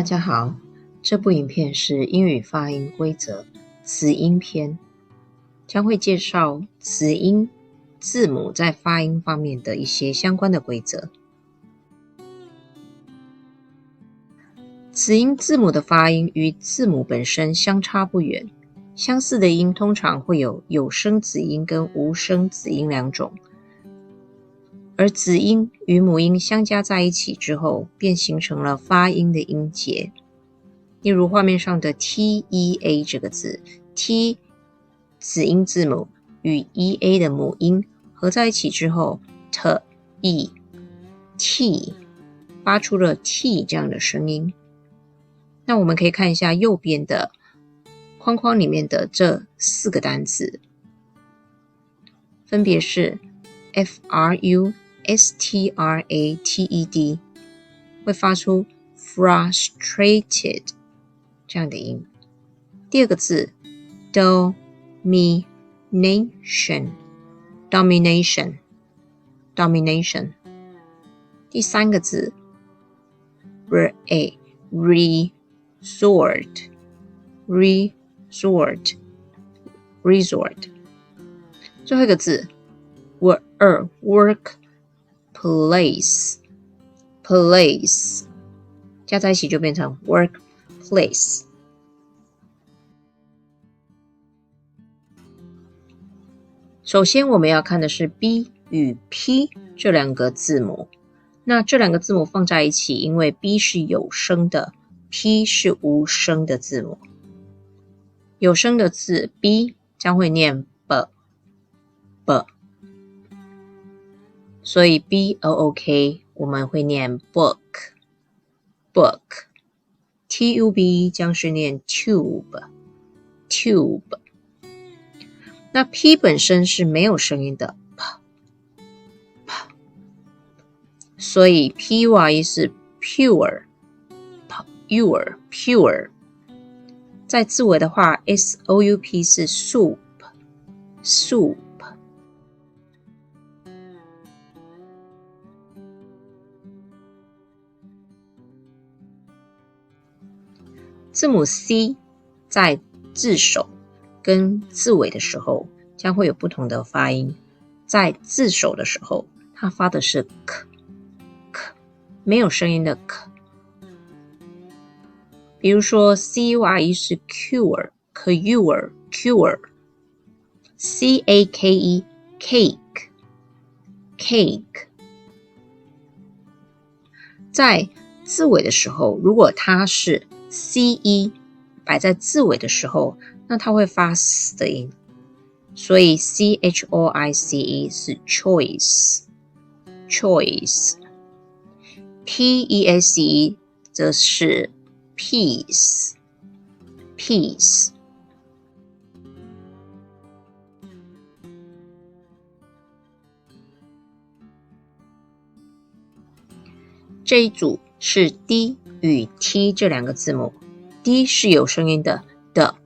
大家好，这部影片是英语发音规则词音篇，将会介绍词音字母在发音方面的一些相关的规则。词音字母的发音与字母本身相差不远，相似的音通常会有有声子音跟无声子音两种，而子音与母音相加在一起之后，便形成了发音的音节。例如画面上的 TEA 这个字 ，T 子音字母与 EA 的母音合在一起之后 ，T 发出了 T 这样的声音。那我们可以看一下右边的框框里面的这4个单词，分别是 FRUSTRATED， 会发出 frustrated 这样的音。第二个字 domination。 第三个字 resort。 最后一个字 workplace， 加在一起就变成 workplace。首先我们要看的是 B 与 P 这两个字母，那这两个字母放在一起，因为 B 是有声的， P 是无声的字母。有声的字 B 将会念 B， 所以 BOOK 我们会念 book。 TUB 将是念 tube。 那 P 本身是没有声音的 P， 所以 PURE 是 pure。 在字尾的话 SOUP 是 soup。 字母 C 在字首跟字尾的时候将会有不同的发音。在字首的时候，它发的是 k， 没有声音的 k。 比如说 CURE 是 cure。 CAKE cake。 在字尾的时候，如果它是 CE 摆在字尾的时候，那它会发 S 的音，所以 CHOICE 是 choice。 PEACE 则是 peace。这一组是 D 与 T 这两个字母， D 是有声音的 的，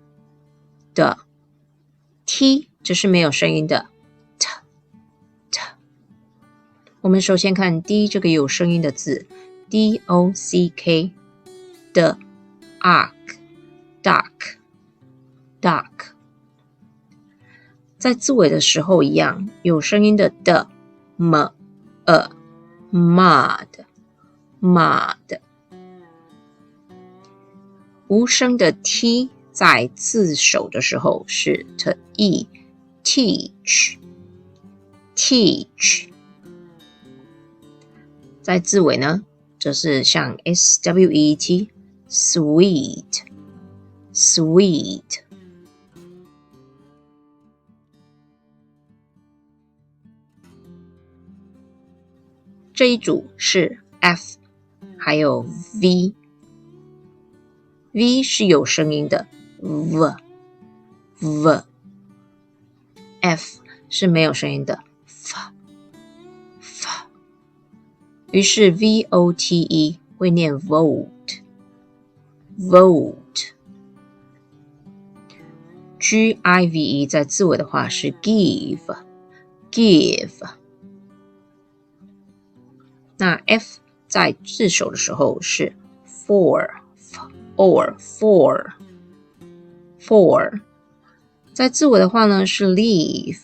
T 则是没有声音的 T。 我们首先看 D 这个有声音的字 DOCK 的 duck。 在字尾的时候一样，有声音的的 mud。无声的 T 在字首的时候是 teach。 在字尾呢，则是像 SWEET sweet。这一组是 F 还有 V 是有声音的 V。 F 是没有声音的 F。 于是 VOTE 会念 vote。 GIVE 在字尾的话是 give。 那 F 在字首的时候是 for。or for 在字尾的话呢是 leave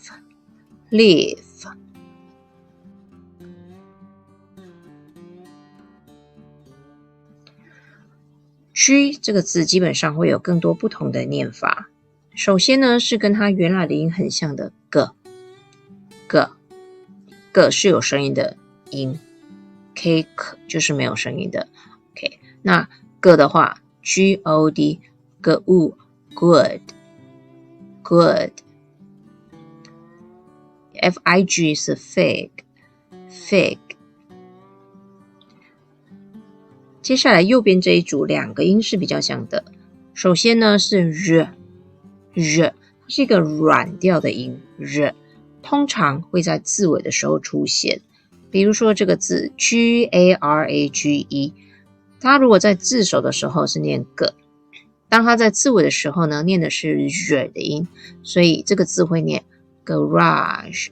G 这个字基本上会有更多不同的念法。首先呢是跟它原来的音很像的 g 是有声音的音， cake 就是没有声音的。 OK， 那 g 的话 god good fig 是 fig。接下来右边这一组两个音是比较像的，首先呢是 r， 它是一个软调的音 r， 通常会在字尾的时候出现。比如说这个字 garage， 它如果在字首的时候是念 g， 当它在字尾的时候呢念的是 r 的音，所以这个字会念 garage。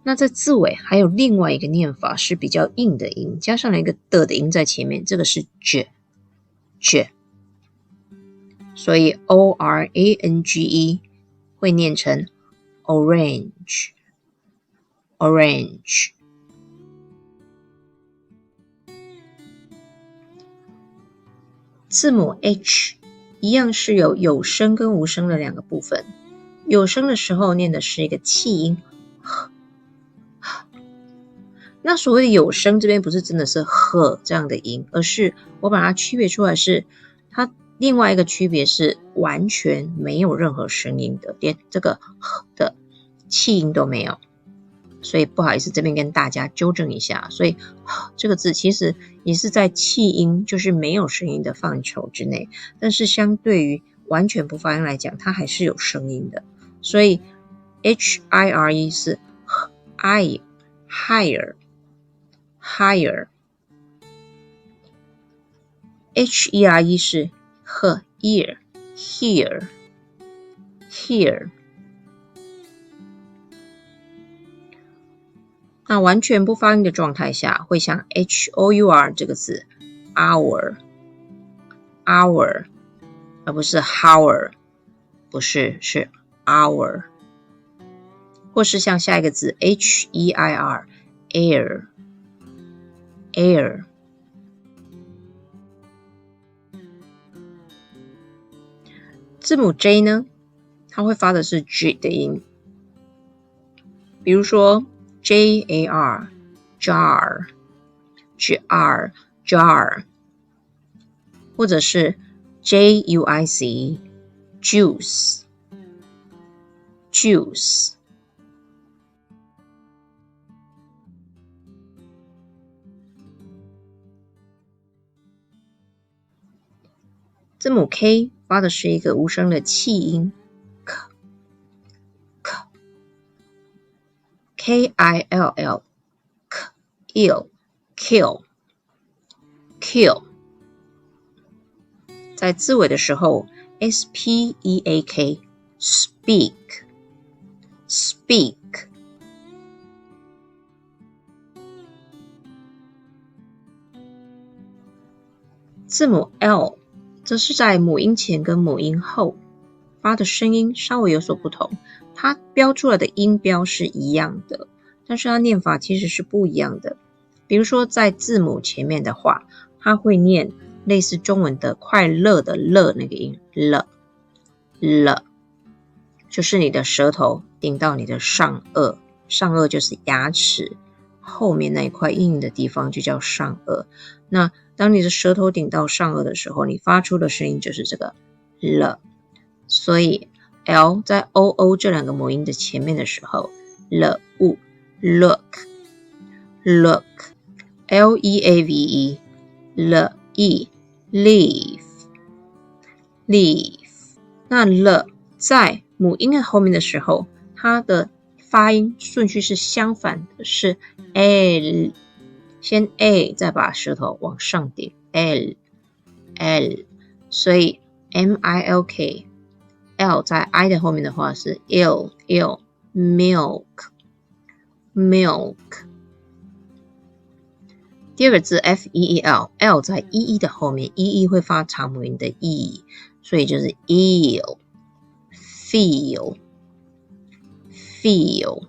那在字尾还有另外一个念法是比较硬的音，加上了一个的音在前面，这个是 j， 所以 orange 会念成 orange。字母 H 一样是有声跟无声的两个部分，有声的时候念的是一个气音，那所谓的有声这边不是真的是呵这样的音，而是我把它区别出来，是它另外一个区别是完全没有任何声音的，连这个呵的气音都没有。所以不好意思这边跟大家纠正一下，所以这个字其实也是在气音就是没有声音的范畴之内，但是相对于完全不发音来讲它还是有声音的，所以 hire 是 higher here 是 here。那完全不发音的状态下会像 hour 这个字 hour 而不是 hour， 不是，是 hour， 或是像下一个字 heir air。 字母 J 呢它会发的是 G 的音，比如说 jar jar， 或者是 juice juice。 字母 K 发的是一个无声的气音 kill kill。 在字尾的时候 speak speak。 字母 L 则是在母音前跟母音后发的声音稍微有所不同，它标出来的音标是一样的，但是它念法其实是不一样的。比如说在字母前面的话，它会念类似中文的快乐的乐那个音了，就是你的舌头顶到你的上颚，上颚就是牙齿后面那一块硬的地方就叫上颚。那当你的舌头顶到上颚的时候，你发出的声音就是这个了。所以 L 在 OO 这两个母音的前面的时候，了 look leave 了 leave。 那了在母音的后面的时候，它的发音顺序是相反的，是 L， 先 A 再把舌头往上顶 L， 所以 milk L 在 I 的后面的话是 ill milk。第二个字 F-E-E-L， L 在 E-E 的后面， E-E 会发长母音的 E， 所以就是 eel， feel， feel。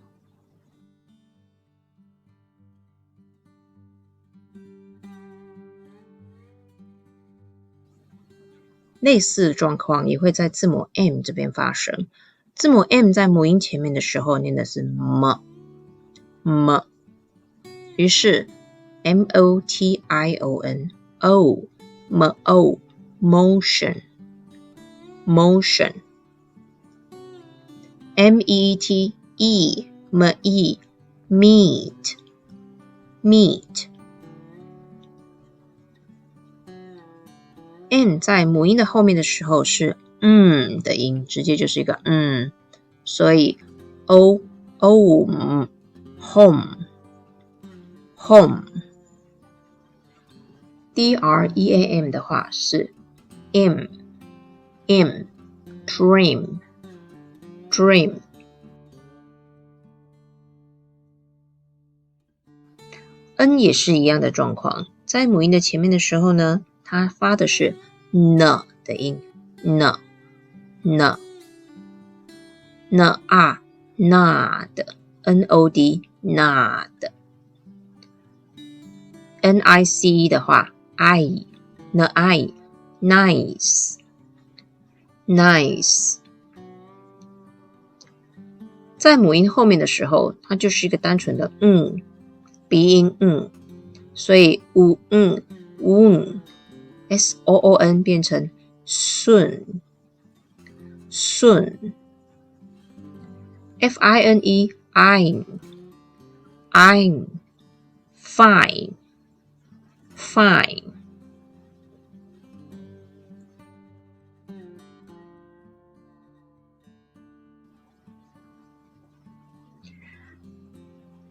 类似的状况也会在字母 M 这边发生。字母 M 在母音前面的时候念的是 M， 于是 M-O-T-I-O-N O M-O motion motion M-E-E-T E M-E meet meet。 N 在母音的后面的时候是的音，直接就是一个所以 O home home。 D-R-E-A-M 的话是 M dream dream。 N 也是一样的状况，在母音的前面的时候呢，它发的是 N 的音 N啊 Nad N-O-D Nad。 N-I-C-E 的话 I nice nice。 在母音后面的时候，它就是一个单纯的鼻音所以S-O-O-N 变成顺 F-I-N-E I'm fine fine。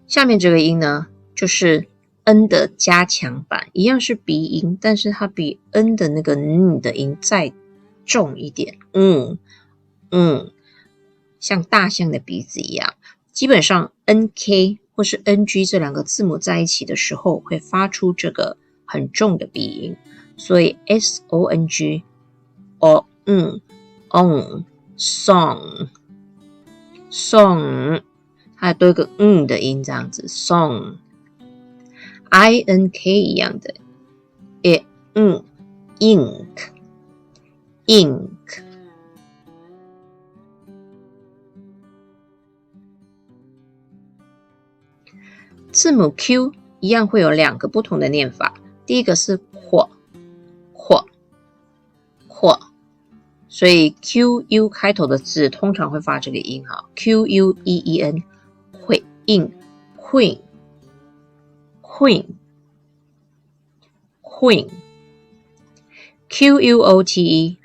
下面这个音呢，就是N 的加强版，一样是鼻音，但是它比 N 的那个的音再重一点像大象的鼻子一样。基本上 NK 或是 NG 这两个字母在一起的时候会发出这个很重的鼻音，所以 SONG on song 它多一个的音这样子 song。 INK 一样的ink ink。 字母 Q 一样会有两个不同的念法，第一个是火，所以 QU 开头的字通常会发这个音QUEEN queen QUOTE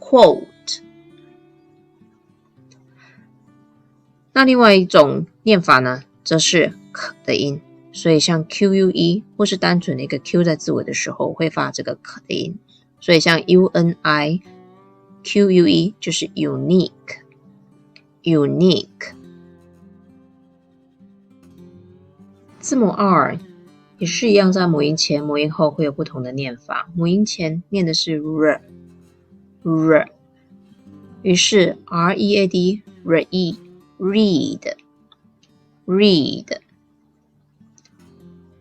quote。 那另外一种念法呢，则是 k 的音，所以像 QUE 或是单纯的一个 Q 在字尾的时候会发这个 k 的音，所以像 UNIQUE 就是 unique。 字母 R 也是一样，在母音前母音后会有不同的念法，母音前念的是 R， 于是 READ read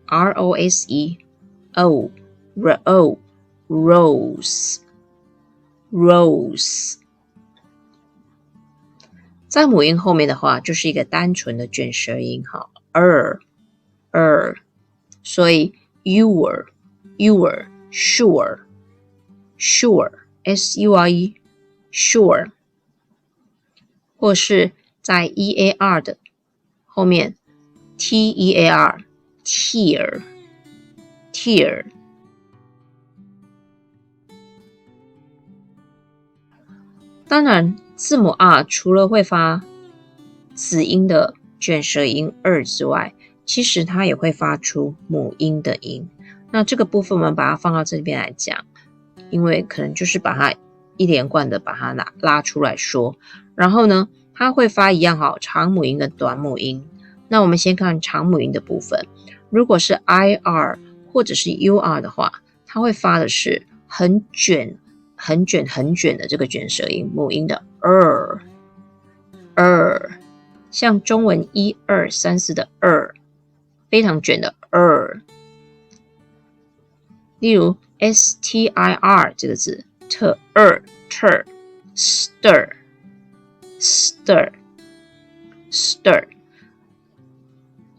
ROSE rose。 在母音后面的话就是一个单纯的卷舌音所以 your sure SURE sure， 或是在 EAR 的后面 TEAR tear。 当然字母 R 除了会发子音的卷舌音之外，其实它也会发出母音的音。那这个部分我们把它放到这边来讲，因为可能就是把它一连贯的把它拉出来说。然后呢，它会发一样长母音跟短母音。那我们先看长母音的部分，如果是 IR 或者是 UR 的话，它会发的是很卷的这个卷舌音，母音的像中文1、2、3、4的非常卷的例如 STIR 这个字，stir，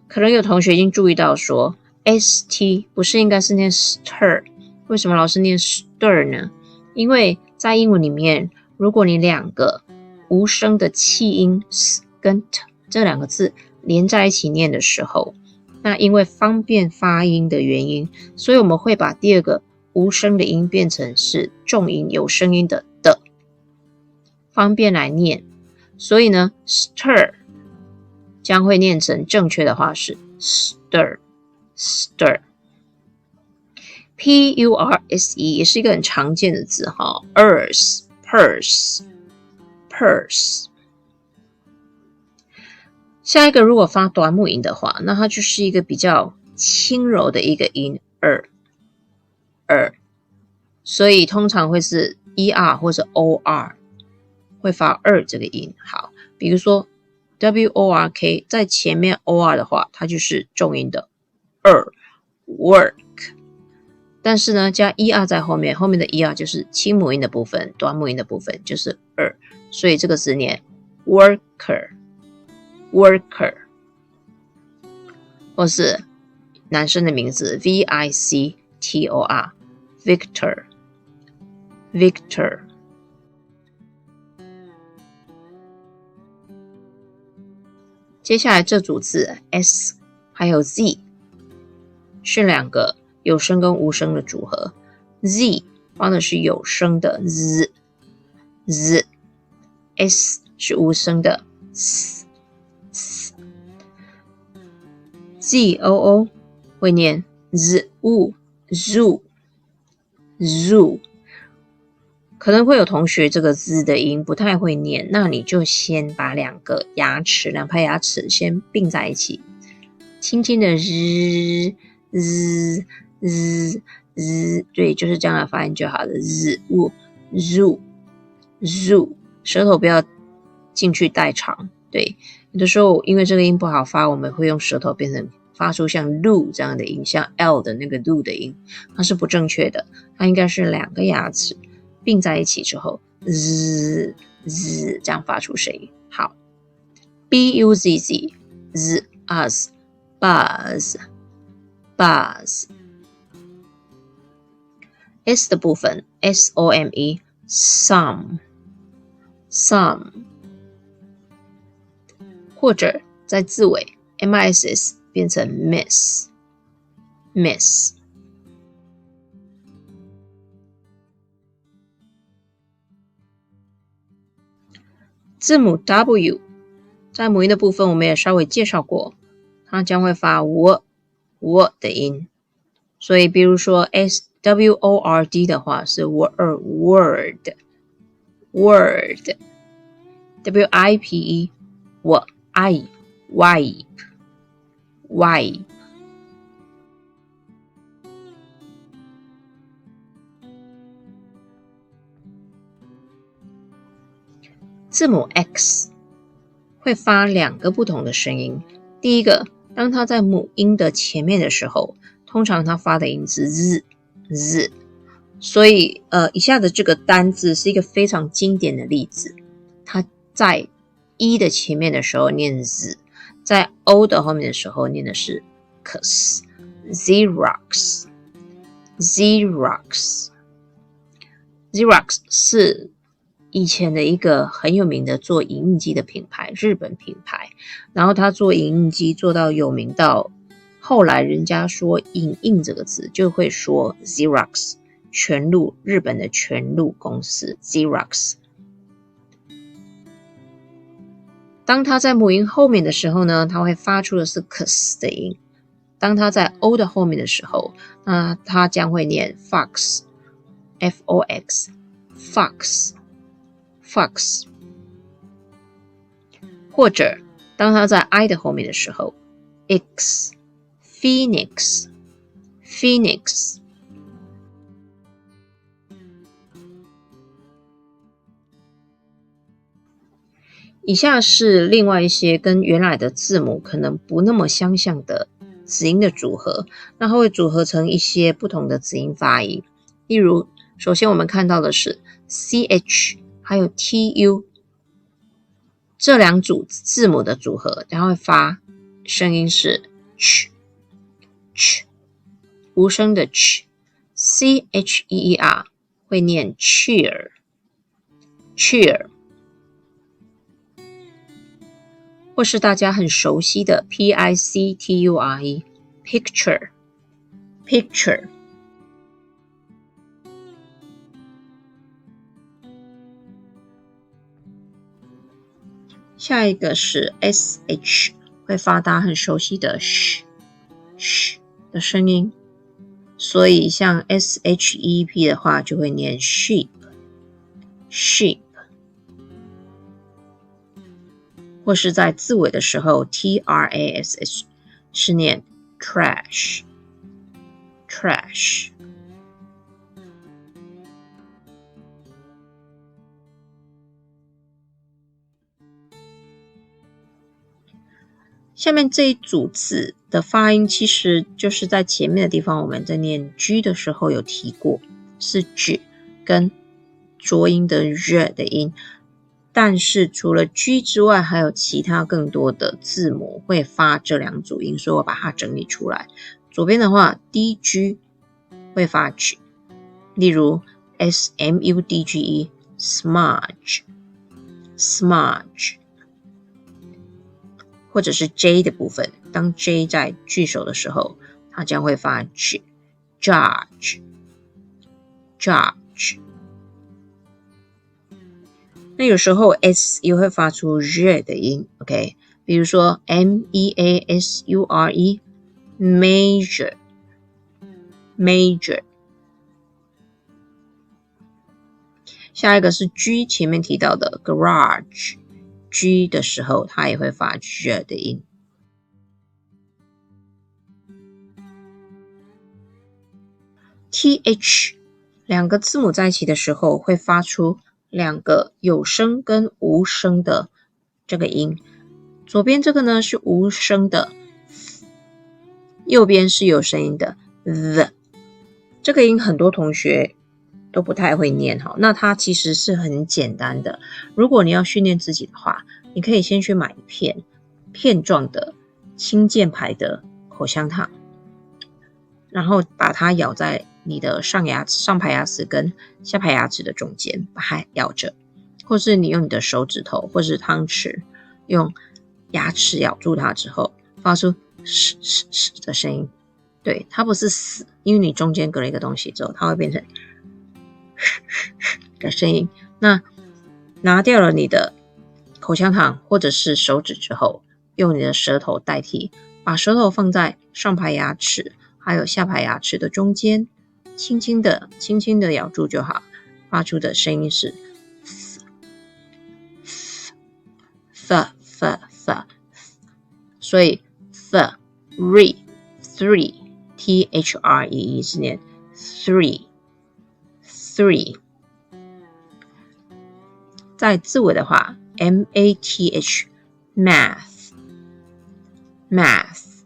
可能有同学已经注意到说 ST 不是应该是念 stir， 为什么老师念 stir 呢？因为在英文里面，如果你两个无声的气音 s 跟 t 这两个字连在一起念的时候，那因为方便发音的原因，所以我们会把第二个无声的音变成是重音有声音的方便来念。所以呢 stir 将会念成正确的话是 stir。 Purse 也是一个很常见的字purse。 下一个如果发短母音的话，那它就是一个比较轻柔的一个音所以通常会是 ER 或者 OR 会发这个音。好，比如说 WORK 在前面 OR 的话，它就是重音的work， 但是呢加 ER 在后面的 ER 就是轻母音的部分，短母音的部分就是所以这个字念 worker， 或是男生的名字 VICTOR Victor。接下来这组字 S 还有 Z 是两个有声跟无声的组合， Z 发的是有声的 Z， S 是无声的 S。 ZOO 会念 ZOO， 可能会有同学这个Z的音不太会念，那你就先把两排牙齿先并在一起，轻轻的日，对，就是这样的发音就好了。舌头不要进去代偿。对，有的时候因为这个音不好发，我们会用舌头变成发出像 lu 这样的音，像 L 的那个 lu 的音，它是不正确的，它应该是两个牙齿并在一起之后这样发出声音。好， BUZZ us buzz。 S 的部分 SOME some， 或者在字尾 MISS 变成 miss。 字母 W 在母音的部分我们也稍微介绍过，它将会发 w 的音，所以比如说 SWORD 的话是 word。 WIPE wipe。 字母 X 会发两个不同的声音，第一个，当它在母音的前面的时候，通常它发的音是 z， 所以以下的这个单字是一个非常经典的例子，它在 E 的前面的时候念 z， 在 O 的后面的时候念的是 x。 Xerox 是以前的一个很有名的做影印机的品牌，日本品牌，然后他做影印机做到有名到后来人家说影印这个词就会说 Xerox， 全录，日本的全录公司 Xerox。 当它在母音后面的时候呢，它会发出的是 x 的音，当它在 O 的后面的时候，那它将会念 fox fox。或者当它在 I 的后面的时候 X Phoenix Phoenix。 以下是另外一些跟原来的字母可能不那么相像的子音的组合，那它会组合成一些不同的子音发音。例如首先我们看到的是 CH 还有 TU 这两组字母的组合，它会发声音是 ch ch 无声的 ch。 CHEER 会念 cheer cheer， 或是大家很熟悉的 PICTURE picture picture。下一个是 SH 会发大家很熟悉的 sh sh 的声音，所以像 SHEP 的话就会念 sheep sheep， 或是在字尾的时候 TRASH 是念 trash trash。下面这一组字的发音其实就是在前面的地方我们在念 G 的时候有提过，是 G 跟浊音的 R 的音，但是除了 G 之外还有其他更多的字母会发这两组音，所以我把它整理出来。左边的话 DG 会发 G， 例如 SMUDGE smudge smudge，或者是 J 的部分，当 J 在句首的时候它将会发 G judge judge。 那有时候 S 也会发出 R 的音 OK， 比如说 MEASURE major major。 下一个是 G 前面提到的 garage G 的时候它也会发 G 的音。TH 两个字母在一起的时候会发出两个有声跟无声的这个音，左边这个呢是无声的，右边是有声音的 the。 这个音很多同学都不太会念，那它其实是很简单的。如果你要训练自己的话，你可以先去买一片片状的轻键牌的口香糖，然后把它咬在你的上排牙齿跟下排牙齿的中间，把它咬着，或是你用你的手指头或是汤匙用牙齿咬住它之后发出嘶嘶嘶的声音。对，它不是死，因为你中间隔了一个东西之后它会变成的声音。那拿掉了你的口香糖或者是手指之后，用你的舌头代替，把舌头放在上排牙齿还有下排牙齿的中间，轻轻的咬住就好，发出的声音是 th th th， 所以 three THREE 是念 three。 在字尾的话 MATH math math。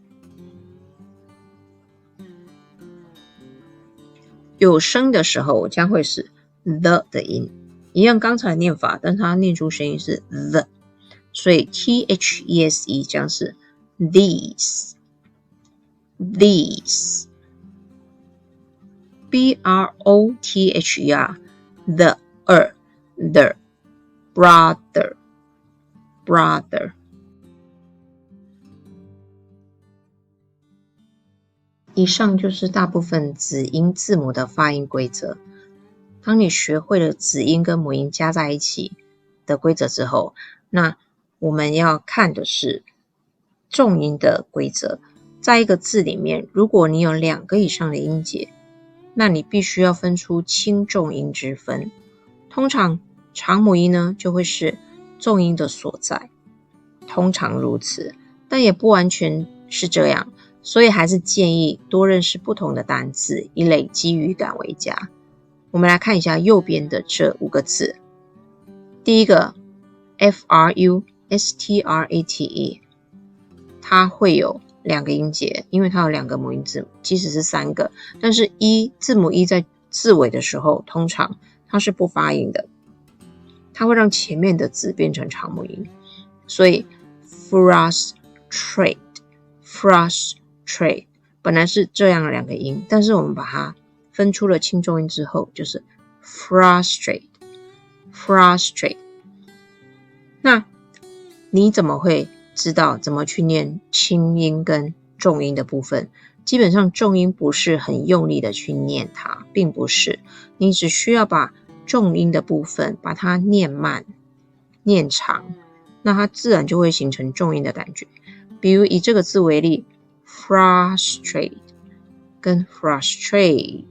有声的时候将会是 the 的音，一样刚才的念法，但它念出声音是 the， 所以 THESE 将是 these these。 BROTHER the the brother brother。 以上就是大部分子音字母的发音规则。当你学会了子音跟母音加在一起的规则之后，那我们要看的是重音的规则。在一个字里面，如果你有2个以上的音节，那你必须要分出轻重音之分。通常长母音呢就会是重音的所在，通常如此，但也不完全是这样，所以还是建议多认识不同的单字，以累积语感为佳。我们来看一下右边的这5个字。第一个 frustrate， 它会有2个音节，因为它有2个母音字母，即使是3个，但是字母 E 在字尾的时候，通常它是不发音的，它会让前面的字变成长母音，所以 frustrate 本来是这样2个音，但是我们把它分出了轻重音之后，就是 frustrate。那你怎么会知道怎么去念轻音跟重音的部分？基本上重音不是很用力的去念它，并不是，你只需要把重音的部分把它念慢念长，那它自然就会形成重音的感觉。比如以这个字为例， frustrate 跟 frustrate，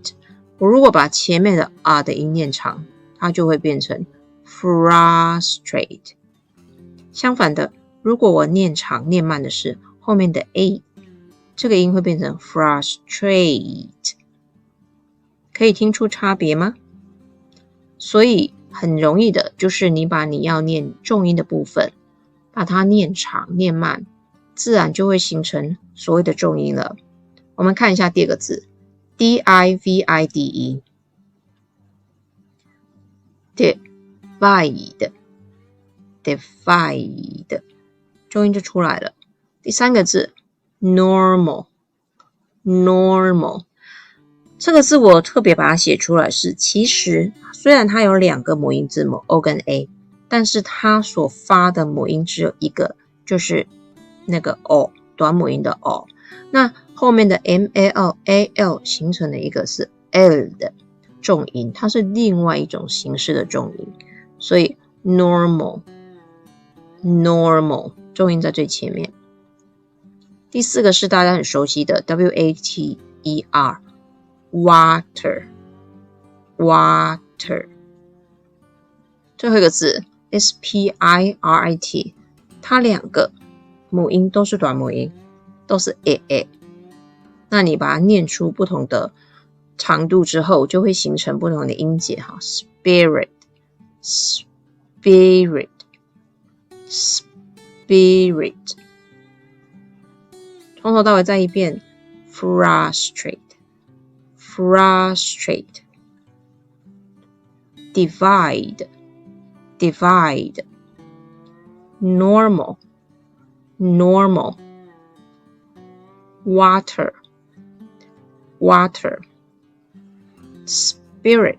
我如果把前面的 R 的音念长，它就会变成 frustrate。 相反的，如果我念长念慢的是后面的 A， 这个音会变成 frustrate。 可以听出差别吗？所以很容易的，就是你把你要念重音的部分把它念长念慢，自然就会形成所谓的重音了。我们看一下第2个字 divide， divide， 重音就出来了。第3个字 normal， 这个字我特别把它写出来，是其实虽然它有2个母音字母 O 跟 A， 但是它所发的母音只有一个，就是那个 O 短母音的 O， 那后面的 MAL 形成的一个是 L 的重音，它是另外一种形式的重音，所以 normal 重音在最前面。第4个是大家很熟悉的 WATER water。 最后一个字 SPIRIT， 它2个母音都是短母音，都是 AA， 那你把它念出不同的长度之后，就会形成不同的音节。 spirit， 从头到尾再一遍 frustrate， divide， normal， water， spirit。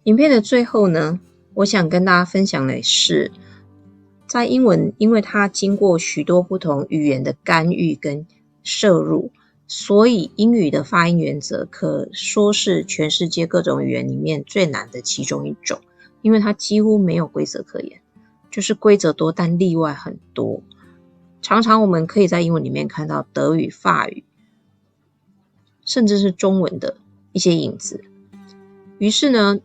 影片的最后呢，我想跟大家分享的是，在英文因为它经过许多不同语言的干预跟摄入，所以英语的发音原则可说是全世界各种语言里面最难的其中一种，因为它几乎没有规则可言，就是规则多但例外很多。常常我们可以在英文里面看到德语、法语，甚至是中文的一些影子。于是呢，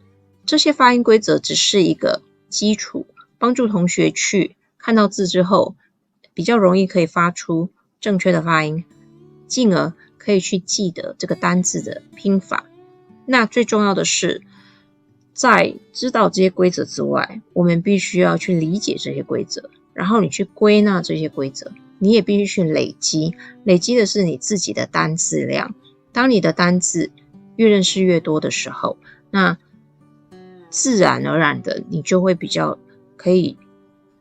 这些发音规则只是一个基础，帮助同学去看到字之后，比较容易可以发出正确的发音，进而可以去记得这个单字的拼法。那最重要的是，在知道这些规则之外，我们必须要去理解这些规则，然后你去归纳这些规则，你也必须去累积的是你自己的单字量。当你的单字越认识越多的时候，那自然而然的你就会比较可以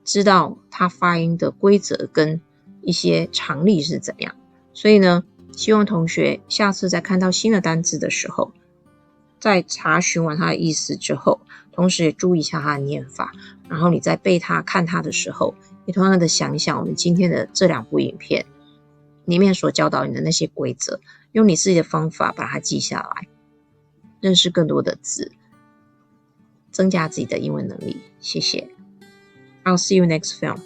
知道它发音的规则跟一些常例是怎样。所以呢，希望同学下次在看到新的单字的时候，在查询完它的意思之后，同时也注意一下它的念法，然后你在背它看它的时候，也同样的想一想我们今天的这2部影片里面所教导你的那些规则，用你自己的方法把它记下来，认识更多的字，增加自己的英文能力。谢谢。I'll see you next film.